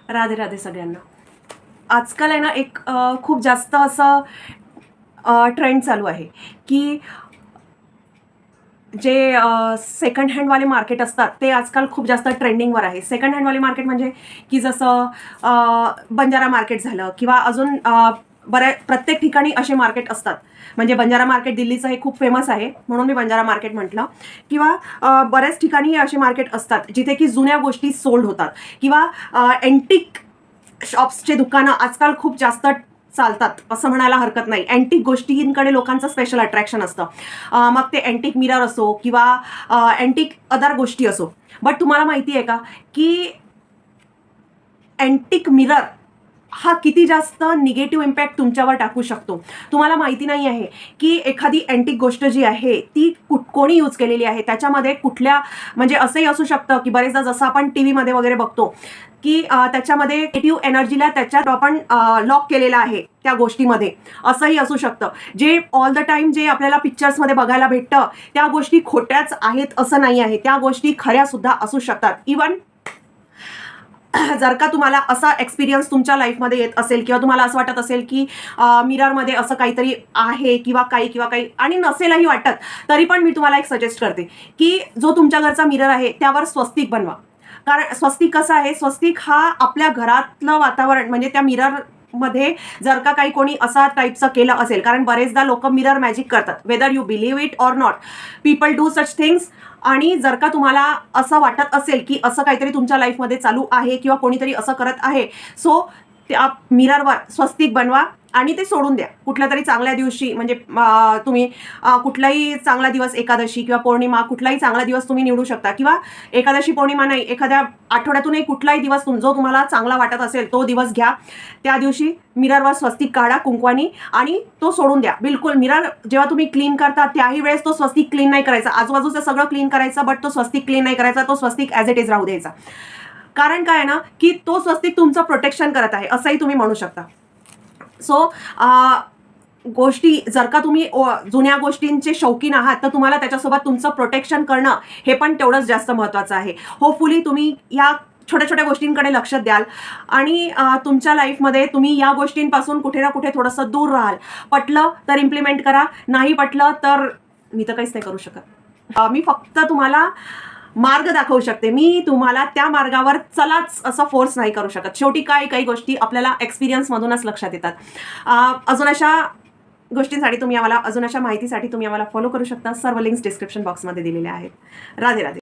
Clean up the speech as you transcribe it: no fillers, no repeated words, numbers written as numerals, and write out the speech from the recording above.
राधे राधे सगळ्यांना. आजकाल आहे ना एक खूप जास्त असं ट्रेंड चालू आहे की जे सेकंड हँडवाले मार्केट असतात ते आजकाल खूप जास्त ट्रेंडिंगवर आहे. सेकंड हँडवाले मार्केट म्हणजे की जसं बंजारा मार्केट झालं किंवा अजून प्रत्येक ठिकाणी असे मार्केट असतात. म्हणजे बंजारा मार्केट दिल्लीचं हे खूप फेमस आहे म्हणून मी बंजारा मार्केट म्हटलं. किंवा बऱ्याच ठिकाणी असे मार्केट असतात जिथे की जुन्या गोष्टी सोल्ड होतात किंवा एंटिक शॉप्सचे दुकानं आजकाल खूप जास्त चालतात असं म्हणायला हरकत नाही. अँटिक गोष्टींकडे लोकांचं स्पेशल अट्रॅक्शन असतं. मग ते अँटिक मिरर असो किंवा अँटिक अदर गोष्टी असो. बट तुम्हाला माहिती आहे का की अँटिक मिरर हा किती जास्त निगेटिव्ह इम्पॅक्ट तुमच्यावर टाकू शकतो. तुम्हाला माहिती नाही आहे की एखादी अँटिक गोष्ट जी आहे ती कोणी यूज केलेली आहे. त्याच्यामध्ये कुठल्या म्हणजे असंही असू शकतं की बरेचदा जसं आपण टी व्हीमध्ये वगैरे बघतो की त्याच्यामध्ये निगेटिव्ह एनर्जीला त्याच्यात आपण लॉक केलेला आहे त्या गोष्टीमध्ये, असंही असू शकतं. जे ऑल द टाईम जे आपल्याला पिक्चर्समध्ये बघायला भेटतं त्या गोष्टी खोट्याच आहेत असं नाही आहे. त्या गोष्टी खऱ्या सुद्धा असू शकतात. इवन जर का तुम्हाला असा एक्सपिरियन्स तुमच्या लाईफमध्ये येत असेल किंवा तुम्हाला असं वाटत असेल की मिररमध्ये असं काहीतरी आहे किंवा काही आणि नसेलही वाटत, तरी पण मी तुम्हाला एक सजेस्ट करते की जो तुमच्या घरचा मिरर आहे त्यावर स्वस्तिक बनवा. कारण स्वस्तिक कसं आहे, स्वस्तिक हा आपल्या घरातलं वातावरण म्हणजे त्या मिरर मध्ये जर का काही कोणी असा टाईपचं केलं असेल, कारण बरेचदा लोक मिरर मॅजिक करतात. Whether you believe it or not, people do such things. आणि जर का तुम्हाला असं वाटत असेल की असं काहीतरी तुमच्या लाईफमध्ये चालू आहे किंवा कोणीतरी असं करत आहे, सो त्या मिररवर स्वस्तिक बनवा आणि ते सोडून द्या. कुठल्या तरी चांगल्या दिवशी म्हणजे तुम्ही कुठलाही चांगला दिवस, एकादशी किंवा पौर्णिमा, कुठलाही चांगला दिवस तुम्ही निवडू शकता. किंवा एकादशी पौर्णिमा नाही, एखाद्या आठवड्यातूनही कुठलाही दिवस जो तुम्हाला चांगला वाटत असेल तो दिवस घ्या. त्या दिवशी मिररवर स्वस्तिक काढा कुंकवानी आणि तो सोडून द्या. बिलकुल मिरर जेव्हा तुम्ही क्लीन करता त्याही वेळेस तो स्वस्तिक क्लीन नाही करायचा. आजूबाजूचं सगळं क्लीन करायचं, बट तो स्वस्तिक क्लीन नाही करायचा. तो स्वस्तिक ॲज इट इज राहू द्यायचा. कारण काय आहे ना की तो स्वस्तिक तुमचं प्रोटेक्शन करत आहे असंही तुम्ही म्हणू शकता. सो गोष्टी जर का तुम्ही जुन्या गोष्टींचे शौकीन आहात तर तुम्हाला त्याच्यासोबत तुमचं प्रोटेक्शन करणं हे पण तेवढंच जास्त महत्त्वाचं आहे. होपफुली तुम्ही या छोट्या छोट्या गोष्टींकडे लक्ष द्याल आणि तुमच्या लाईफमध्ये तुम्ही या गोष्टींपासून कुठे ना कुठे थोडंसं दूर राहाल. पटलं तर इम्प्लिमेंट करा, नाही पटलं तर मी तर काहीच नाही करू शकत. मी फक्त तुम्हाला मार्ग दाखवू शकते. मी तुम्हाला त्या मार्गावर चलाच असं फोर्स नाही करू शकत. शेवटी काही गोष्टी आपल्याला एक्सपिरियन्समधूनच लक्षात येतात. अजून अशा गोष्टींसाठी तुम्ही आम्हाला, अजून अशा माहितीसाठी तुम्ही आम्हाला फॉलो करू शकता. सर्व लिंक्स डिस्क्रिप्शन बॉक्समध्ये दिलेल्या आहेत. राधे राधे.